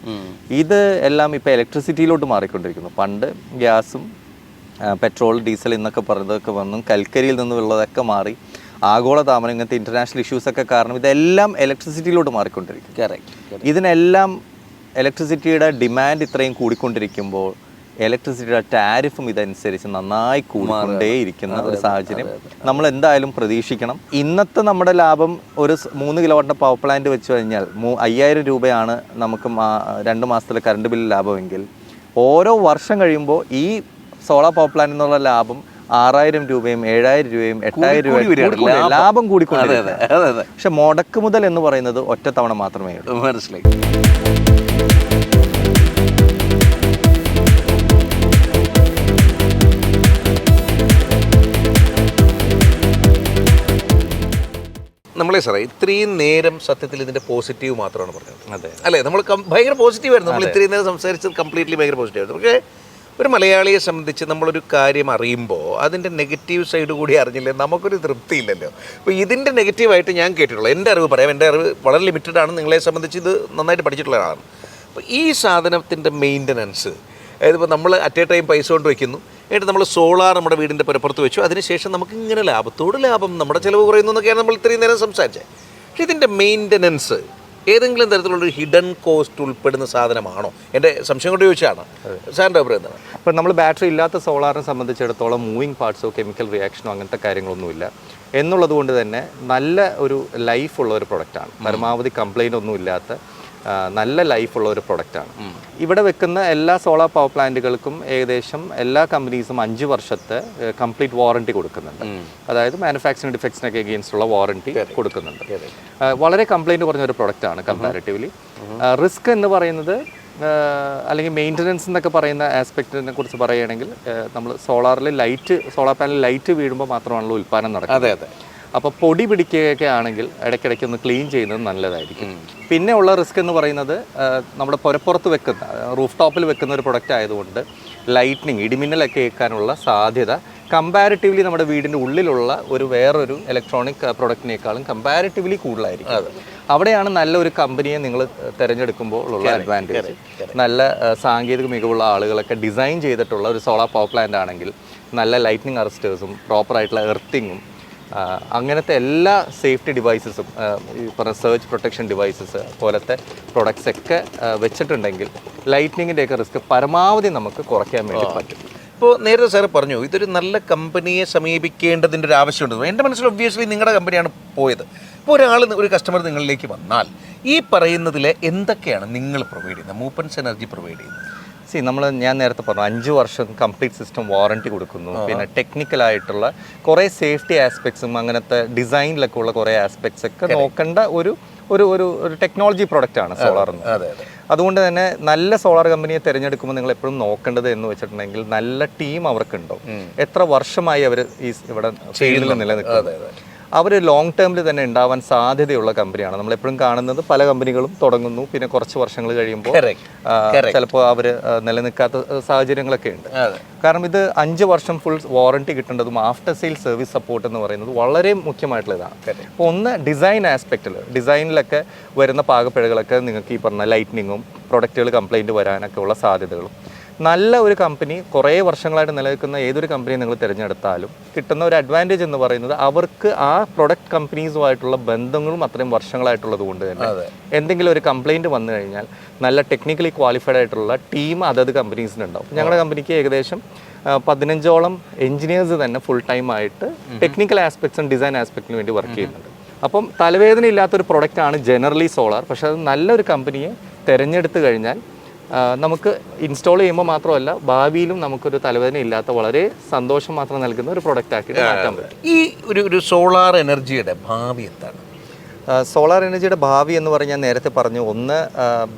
ഇത് എല്ലാം ഇപ്പോൾ ഇലക്ട്രിസിറ്റിയിലോട്ട് മാറിക്കൊണ്ടിരിക്കുന്നു. പണ്ട് ഗ്യാസും പെട്രോൾ ഡീസൽ എന്നൊക്കെ പറയുന്നതൊക്കെ വന്നു, കൽക്കരിയിൽ നിന്നുള്ളതൊക്കെ മാറി ആഗോളതാപനം ഇങ്ങനത്തെ ഇൻ്റർനാഷണൽ ഇഷ്യൂസൊക്കെ കാരണം ഇതെല്ലാം ഇലക്ട്രിസിറ്റിയിലോട്ട് മാറിക്കൊണ്ടിരിക്കും. ഇതിനെല്ലാം ഇലക്ട്രിസിറ്റിയുടെ ഡിമാൻഡ് ഇത്രയും കൂടിക്കൊണ്ടിരിക്കുമ്പോൾ ഇലക്ട്രിസിറ്റിയുടെ ടാരിഫും ഇതനുസരിച്ച് നന്നായി കൂടിക്കൊണ്ടേയിരിക്കുന്ന ഒരു സാഹചര്യം നമ്മൾ എന്തായാലും പ്രതീക്ഷിക്കണം. ഇന്നത്തെ നമ്മുടെ ലാഭം ഒരു 3 കിലോവാട്ടിൻ്റെ പവർ പ്ലാന്റ് വെച്ച് കഴിഞ്ഞാൽ 5000 രൂപയാണ് നമുക്ക് 2 മാസത്തിലെ കറണ്ട് ബില്ല് ലാഭമെങ്കിൽ ഓരോ വർഷം കഴിയുമ്പോൾ ഈ സോളാർ പവർ പ്ലാന്റ് എന്നുള്ള ലാഭം 6,000 രൂപയും 7,000 രൂപയും 8,000 രൂപയും ലാഭം കൂടിക്കൊണ്ടിരിക്കുകയാണ്. പക്ഷെ മുടക്ക് മുതൽ എന്ന് പറയുന്നത് ഒറ്റ തവണ മാത്രമേ ഉള്ളൂ. മനസ്സിലായി. നമ്മളെ സാറേ ഇത്രയും നേരം സത്യത്തിൽ ഇതിൻ്റെ പോസിറ്റീവ് മാത്രമാണ് പറഞ്ഞത്. അതെ അല്ലേ, നമ്മൾ ഭയങ്കര പോസിറ്റീവായിരുന്നു. നമ്മൾ ഇത്രയും നേരം സംസാരിച്ചത് കംപ്ലീറ്റ്ലി ഭയങ്കര പോസിറ്റീവായിരുന്നു. പക്ഷേ ഒരു മലയാളിയെ സംബന്ധിച്ച് നമ്മളൊരു കാര്യം അറിയുമ്പോൾ അതിൻ്റെ നെഗറ്റീവ് സൈഡ് കൂടി അറിഞ്ഞില്ലേ നമുക്കൊരു തൃപ്തിയില്ലല്ലോ. അപ്പോൾ ഇതിൻ്റെ നെഗറ്റീവായിട്ട് ഞാൻ കേട്ടിട്ടുള്ളൂ, എൻ്റെ അറിവ് പറയാം, എൻ്റെ അറിവ് വളരെ ലിമിറ്റഡ് ആണ്, നിങ്ങളെ സംബന്ധിച്ച് ഇത് നന്നായിട്ട് പഠിച്ചിട്ടുള്ള ആളാണ്. അപ്പോൾ ഈ സാധനത്തിൻ്റെ മെയിൻ്റനൻസ്, അതായത് ഇപ്പോൾ നമ്മൾ അറ്റ് എ ടൈം പൈസ കൊണ്ട് വയ്ക്കുന്നു, എന്നിട്ട് നമ്മൾ സോളാർ നമ്മുടെ വീടിൻ്റെ പുറത്ത് വെച്ചു, അതിനുശേഷം നമുക്ക് ഇങ്ങനെ ലാഭത്തോട് ലാഭം, നമ്മുടെ ചിലവ് കുറയുന്നു എന്നൊക്കെയാണ് നമ്മൾ ഇത്രയും നേരം സംസാരിച്ചത്. പക്ഷേ ഇതിൻ്റെ മെയിൻ്റനൻസ് ഏതെങ്കിലും തരത്തിലുള്ളൊരു ഹിഡൻ കോസ്റ്റ് ഉൾപ്പെടുന്ന സാധനമാണോ? എൻ്റെ സംശയം കൊണ്ട് ചോദിച്ചാണ്. സാറിൻ്റെ അഭിപ്രായം എന്താണ്? അപ്പോൾ നമ്മൾ ബാറ്ററി ഇല്ലാത്ത സോളാറിനെ സംബന്ധിച്ചിടത്തോളം മൂവിങ് പാർട്സോ കെമിക്കൽ റിയാക്ഷനോ അങ്ങനത്തെ കാര്യങ്ങളൊന്നുമില്ല എന്നുള്ളത് കൊണ്ട് തന്നെ നല്ല ഒരു ലൈഫുള്ള ഒരു പ്രൊഡക്റ്റാണ്. പരമാവധി കംപ്ലൈൻ്റ് ഒന്നും ഇല്ലാത്ത നല്ല ലൈഫുള്ള ഒരു പ്രൊഡക്റ്റാണ്. ഇവിടെ വെക്കുന്ന എല്ലാ സോളാർ പവർ പ്ലാന്റുകൾക്കും ഏകദേശം എല്ലാ കമ്പനീസും 5 വർഷത്തെ കംപ്ലീറ്റ് വാറണ്ടി കൊടുക്കുന്നുണ്ട്. അതായത് മാനുഫാക്ചറിങ് ഡിഫക്ട്സിനൊക്കെ എഗെയിൻസ്റ്റ് ഉള്ള വാറണ്ടി കൊടുക്കുന്നുണ്ട്. വളരെ കംപ്ലൈൻറ്റ് കുറഞ്ഞ ഒരു പ്രൊഡക്റ്റാണ് കമ്പാരിറ്റീവ്ലി. റിസ്ക് എന്ന് പറയുന്നത് അല്ലെങ്കിൽ മെയിൻ്റനൻസ് എന്നൊക്കെ പറയുന്ന ആസ്പെക്റ്റിനെ കുറിച്ച് പറയുകയാണെങ്കിൽ നമ്മൾ സോളാർ പാനൽ ലൈറ്റ് വീഴുമ്പോൾ മാത്രമാണല്ലോ ഉൽപ്പാദനം നടക്കുന്നത്. അതെ. അപ്പോൾ പൊടി പിടിക്കുകയൊക്കെ ആണെങ്കിൽ ഇടയ്ക്കിടയ്ക്ക് ഒന്ന് ക്ലീൻ ചെയ്യുന്നത് നല്ലതായിരിക്കും. പിന്നെ ഉള്ള റിസ്ക് എന്ന് പറയുന്നത് നമ്മുടെ പുറത്ത് വെക്കുന്ന റൂഫ് ടോപ്പിൽ വെക്കുന്ന ഒരു പ്രൊഡക്റ്റ് ആയതുകൊണ്ട് ലൈറ്റ്നിങ്, ഇടിമിന്നലൊക്കെ ഏൽക്കാനുള്ള സാധ്യത കമ്പാരിറ്റീവ്ലി നമ്മുടെ വീടിൻ്റെ ഉള്ളിലുള്ള വേറൊരു ഇലക്ട്രോണിക് പ്രൊഡക്റ്റിനേക്കാളും കമ്പാരിറ്റീവ്ലി കൂടുതലായിരിക്കും. അവിടെയാണ് നല്ലൊരു കമ്പനിയെ നിങ്ങൾ തിരഞ്ഞെടുക്കുമ്പോൾ ഉള്ള അഡ്വാൻറ്റേജ്. നല്ല സാങ്കേതിക മികവുള്ള ആളുകളൊക്കെ ഡിസൈൻ ചെയ്തിട്ടുള്ള ഒരു സോളാർ പവർ പ്ലാന്റ് ആണെങ്കിൽ നല്ല ലൈറ്റ്നിങ് അറസ്റ്റേഴ്സും പ്രോപ്പറായിട്ടുള്ള എർത്തിങ്ങും അങ്ങനത്തെ എല്ലാ സേഫ്റ്റി ഡിവൈസസും ഈ പറഞ്ഞ സർച്ച് പ്രൊട്ടക്ഷൻ ഡിവൈസസ് പോലത്തെ പ്രൊഡക്ട്സ് ഒക്കെ വെച്ചിട്ടുണ്ടെങ്കിൽ ലൈറ്റ്നിങ്ങിൻ്റെയൊക്കെ റിസ്ക് പരമാവധി നമുക്ക് കുറയ്ക്കാൻ വേണ്ടി പറ്റും. ഇപ്പോൾ നേരത്തെ സാറ് പറഞ്ഞു ഇതൊരു നല്ല കമ്പനിയെ സമീപിക്കേണ്ടതിൻ്റെ ഒരു ആവശ്യമുണ്ട്. എൻ്റെ മനസ്സിൽ ഒബ്വിയസ്ലി നിങ്ങളുടെ കമ്പനിയാണ് പോയത്. ഇപ്പോൾ ഒരു കസ്റ്റമർ നിങ്ങളിലേക്ക് വന്നാൽ ഈ പറയുന്നതിൽ എന്തൊക്കെയാണ് നിങ്ങൾ പ്രൊവൈഡ് ചെയ്യുന്നത്, മൂപ്പൻസ് എനർജി പ്രൊവൈഡ് ചെയ്യുന്നത്? ഞാൻ നേരത്തെ പറഞ്ഞു 5 വർഷം കംപ്ലീറ്റ് സിസ്റ്റം വാറണ്ടി കൊടുക്കുന്നു. പിന്നെ ടെക്നിക്കലായിട്ടുള്ള കുറേ സേഫ്റ്റി ആസ്പെക്ട്സും അങ്ങനത്തെ ഡിസൈനിലൊക്കെ ഉള്ള കുറേ ആസ്പെക്ട്സ് ഒക്കെ നോക്കേണ്ട ഒരു ടെക്നോളജി പ്രൊഡക്റ്റ് ആണ് സോളാർ എന്ന്. അതുകൊണ്ട് തന്നെ നല്ല സോളാർ കമ്പനിയെ തിരഞ്ഞെടുക്കുമ്പോൾ നിങ്ങൾ എപ്പോഴും നോക്കേണ്ടത് എന്ന് വെച്ചിട്ടുണ്ടെങ്കിൽ നല്ല ടീം അവർക്കുണ്ടോ, എത്ര വർഷമായി അവർ ഇവിടെ ഫീൽഡിൽ നിലനിൽക്കുന്നത്, അവർ ലോങ് ടേമിൽ തന്നെ ഉണ്ടാവാൻ സാധ്യതയുള്ള കമ്പനിയാണ്. നമ്മളെപ്പോഴും കാണുന്നത് പല കമ്പനികളും തുടങ്ങുന്നു, പിന്നെ കുറച്ച് വർഷങ്ങൾ കഴിയുമ്പോൾ ചിലപ്പോൾ അവർ നിലനിൽക്കാത്ത സാഹചര്യങ്ങളൊക്കെ ഉണ്ട്. കാരണം ഇത് 5 വർഷം ഫുൾ വാറണ്ടി കിട്ടേണ്ടതും ആഫ്റ്റർ സെയിൽ സർവീസ് സപ്പോർട്ട് എന്ന് പറയുന്നത് വളരെ മുഖ്യമായിട്ടുള്ള ഇതാണ്. അപ്പോൾ ഒന്ന് ഡിസൈനിലൊക്കെ വരുന്ന പാകപ്പിഴകളൊക്കെ നിങ്ങൾക്ക് ഈ പറഞ്ഞ ലൈറ്റ്നിങ്ങും പ്രൊഡക്റ്റുകൾ കംപ്ലൈൻറ്റ് വരാനൊക്കെ ഉള്ള സാധ്യതകളും. നല്ല ഒരു കമ്പനി കുറേ വർഷങ്ങളായിട്ട് നിലനിൽക്കുന്ന ഏതൊരു കമ്പനിയും നിങ്ങൾ തിരഞ്ഞെടുത്താലും കിട്ടുന്ന ഒരു അഡ്വാൻറ്റേജ് എന്ന് പറയുന്നത് അവർക്ക് ആ പ്രൊഡക്റ്റ് കമ്പനീസുമായിട്ടുള്ള ബന്ധങ്ങളും അത്രയും വർഷങ്ങളായിട്ടുള്ളത് കൊണ്ട് തന്നെ എന്തെങ്കിലും ഒരു കംപ്ലൈൻറ്റ് വന്നു കഴിഞ്ഞാൽ നല്ല ടെക്നിക്കലി ക്വാളിഫൈഡ് ആയിട്ടുള്ള ടീം അതത് കമ്പനീസിനുണ്ടാവും. ഞങ്ങളുടെ കമ്പനിക്ക് ഏകദേശം 15ഓളം എഞ്ചിനീയേഴ്സ് തന്നെ ഫുൾ ടൈം ആയിട്ട് ടെക്നിക്കൽ ആസ്പെക്ട്സും ഡിസൈൻ ആസ്പെക്റ്റിന് വേണ്ടി വർക്ക് ചെയ്യുന്നുണ്ട്. അപ്പം തലവേദന ഇല്ലാത്തൊരു പ്രൊഡക്റ്റാണ് ജനറലി സോളാർ. പക്ഷേ അത് നല്ലൊരു കമ്പനിയെ തിരഞ്ഞെടുത്ത് കഴിഞ്ഞാൽ നമുക്ക് ഇൻസ്റ്റാൾ ചെയ്യുമ്പോൾ മാത്രമല്ല ഭാവിയിലും നമുക്കൊരു തലവേദന ഇല്ലാത്ത വളരെ സന്തോഷം മാത്രം നൽകുന്ന ഒരു പ്രൊഡക്റ്റ് ആക്കി മാറ്റാൻ പറ്റും. ഈ ഒരു സോളാർ എനർജിയുടെ ഭാവി എന്താണ്? സോളാർ എനർജിയുടെ ഭാവി എന്ന് പറഞ്ഞാൽ നേരത്തെ പറഞ്ഞു, ഒന്ന്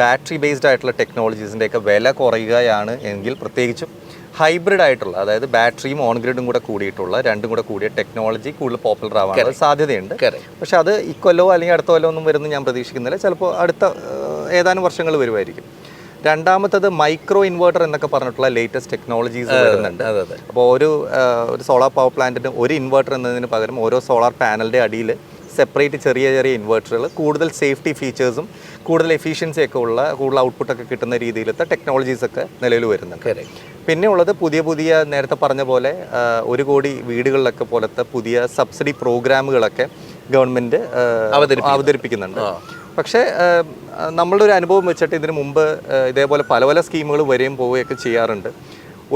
ബാറ്ററി ബേസ്ഡ് ആയിട്ടുള്ള ടെക്നോളജീസിൻ്റെയൊക്കെ വില കുറയുകയാണ് എങ്കിൽ, പ്രത്യേകിച്ചും ഹൈബ്രിഡ് ആയിട്ടുള്ള, അതായത് ബാറ്ററിയും ഓൺ ഗ്രിഡും കൂടെ കൂടിയിട്ടുള്ള രണ്ടും കൂടെ കൂടിയ ടെക്നോളജി കൂടുതൽ പോപ്പുലർ ആവാനുള്ള സാധ്യതയുണ്ട്. പക്ഷെ അത് ഇക്കൊല്ലോ അല്ലെങ്കിൽ അടുത്ത കൊല്ലോ ഒന്നും വരുമെന്ന് ഞാൻ പ്രതീക്ഷിക്കുന്നില്ല. ചിലപ്പോൾ അടുത്ത ഏതാനും വർഷങ്ങൾ വരുമായിരിക്കും. രണ്ടാമത്തത് മൈക്രോ ഇൻവേർട്ടർ എന്നൊക്കെ പറഞ്ഞിട്ടുള്ള ലേറ്റസ്റ്റ് ടെക്നോളജീസ് വരുന്നുണ്ട്. അപ്പോൾ ഒരു സോളാർ പവർ പ്ലാന്റിന് ഒരു ഇൻവേർട്ടർ എന്നതിന് പകരം ഓരോ സോളാർ പാനലിൻ്റെ അടിയിൽ സെപ്പറേറ്റ് ചെറിയ ഇൻവേർട്ടറുകൾ, കൂടുതൽ സേഫ്റ്റി ഫീച്ചേഴ്സും കൂടുതൽ എഫിഷ്യൻസി ഒക്കെ ഉള്ള, കൂടുതൽ ഔട്ട്പുട്ടൊക്കെ കിട്ടുന്ന രീതിയിലത്തെ ടെക്നോളജീസൊക്കെ നിലവിൽ വരുന്നുണ്ട്. പിന്നെ ഉള്ളത് പുതിയ നേരത്തെ പറഞ്ഞ പോലെ 1 കോടി വീടുകളിലൊക്കെ പോലത്തെ പുതിയ സബ്സിഡി പ്രോഗ്രാമുകളൊക്കെ ഗവൺമെൻറ് അവതരിപ്പിക്കുന്നുണ്ട്. പക്ഷേ നമ്മളുടെ ഒരു അനുഭവം വെച്ചിട്ട് ഇതിനു മുമ്പ് ഇതേപോലെ പല സ്കീമുകൾ വരികയും പോവുകയൊക്കെ ചെയ്യാറുണ്ട്.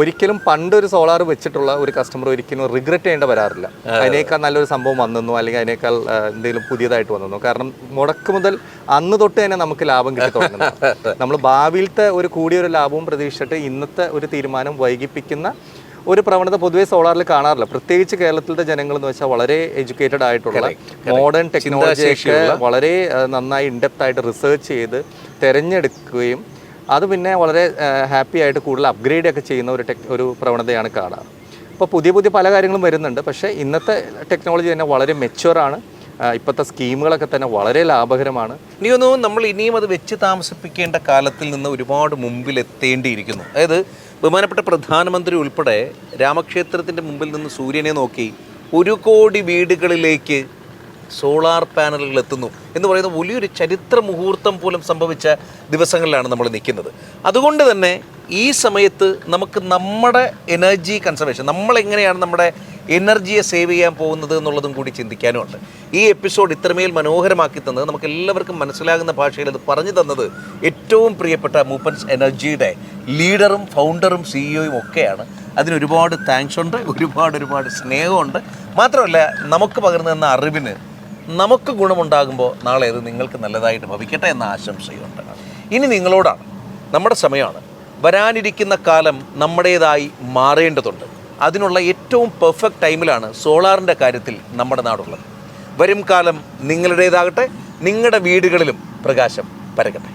ഒരിക്കലും പണ്ടൊരു സോളാർ വെച്ചിട്ടുള്ള ഒരു കസ്റ്റമർ ഒരിക്കലും റിഗ്രറ്റ് ചെയ്യേണ്ട വരാറില്ല. അതിനേക്കാൾ നല്ലൊരു സംഭവം വന്നെന്നോ അല്ലെങ്കിൽ അതിനേക്കാൾ എന്തെങ്കിലും പുതിയതായിട്ട് വന്നെന്നോ. കാരണം മുടക്ക് മുതൽ അന്ന് തൊട്ട് തന്നെ നമുക്ക് ലാഭം കിട്ടി തുടങ്ങുന്നത്. നമ്മൾ ഭാവിയിലത്തെ ഒരു കൂടിയൊരു ലാഭവും പ്രതീക്ഷിച്ചിട്ട് ഇന്നത്തെ ഒരു തീരുമാനം വൈകിപ്പിക്കുന്ന ഒരു പ്രവണത പൊതുവേ സോളാറിൽ കാണാറില്ല. പ്രത്യേകിച്ച് കേരളത്തിലത്തെ ജനങ്ങൾ എന്ന് വെച്ചാൽ വളരെ എഡ്യൂക്കേറ്റഡ് ആയിട്ടുള്ള മോഡേൺ ടെക്നോളജിയൊക്കെ വളരെ നന്നായി ഇൻഡെപ്ത് ആയിട്ട് റിസർച്ച് ചെയ്ത് തിരഞ്ഞെടുക്കുകയും അത് പിന്നെ വളരെ ഹാപ്പി ആയിട്ട് കൂടുതൽ അപ്ഗ്രേഡ് ഒക്കെ ചെയ്യുന്ന ഒരു പ്രവണതയാണ് കാണാറ്. അപ്പോൾ പുതിയ പല കാര്യങ്ങളും വരുന്നുണ്ട്. പക്ഷേ ഇന്നത്തെ ടെക്നോളജി തന്നെ വളരെ മെച്യൂറാണ്. ഇപ്പോഴത്തെ സ്കീമുകളൊക്കെ തന്നെ വളരെ ലാഭകരമാണ്. ഇനിയൊന്നു നമ്മൾ ഇനിയും അത് വെച്ച് താമസിപ്പിക്കേണ്ട കാലത്തിൽ നിന്ന് ഒരുപാട് മുമ്പിലെത്തേണ്ടിയിരിക്കുന്നു. അതായത് ബഹുമാനപ്പെട്ട പ്രധാനമന്ത്രി ഉൾപ്പെടെ രാമക്ഷേത്രത്തിൻ്റെ മുമ്പിൽ നിന്ന് സൂര്യനെ നോക്കി 1 കോടി വീടുകളിലേക്ക് സോളാർ പാനലുകൾ എത്തുന്നു എന്ന് പറയുന്ന വലിയൊരു ചരിത്ര മുഹൂർത്തം പോലും സംഭവിച്ച ദിവസങ്ങളിലാണ് നമ്മൾ നിൽക്കുന്നത്. അതുകൊണ്ട് തന്നെ ഈ സമയത്ത് നമുക്ക് നമ്മുടെ എനർജി കൺസർവേഷൻ, നമ്മളെങ്ങനെയാണ് നമ്മുടെ എനർജിയെ സേവ് ചെയ്യാൻ പോകുന്നത് എന്നുള്ളതും കൂടി ചിന്തിക്കാനുമുണ്ട്. ഈ എപ്പിസോഡ് ഇത്രമേൽ മനോഹരമാക്കി തന്നത്, നമുക്ക് എല്ലാവർക്കും മനസ്സിലാകുന്ന ഭാഷയിൽ അത് പറഞ്ഞു തന്നത് ഏറ്റവും പ്രിയപ്പെട്ട മൂപ്പൻസ് എനർജിയുടെ ലീഡറും ഫൗണ്ടറും സിഇഒയും ഒക്കെയാണ്. അതിനൊരുപാട് താങ്ക്സ് ഉണ്ട്, ഒരുപാട് സ്നേഹമുണ്ട്. മാത്രമല്ല നമുക്ക് പകർന്നു തന്ന അറിവിന് നമുക്ക് ഗുണമുണ്ടാകുമ്പോൾ നാളെ അത് നിങ്ങൾക്ക് നല്ലതായിട്ട് ഭവിക്കട്ടെ എന്ന ആശംസയുണ്ട്. ഇനി നിങ്ങളോടാണ്, നമ്മുടെ സമയമാണ്. വരാനിരിക്കുന്ന കാലം നമ്മുടേതായി മാറേണ്ടതുണ്ട്. അതിനുള്ള ഏറ്റവും പെർഫെക്റ്റ് ടൈമിലാണ് സോളാറിൻ്റെ കാര്യത്തിൽ നമ്മുടെ നാടുള്ളത്. വരും കാലം നിങ്ങളുടേതാകട്ടെ, നിങ്ങളുടെ വീടുകളിലും പ്രകാശം പരകട്ടെ.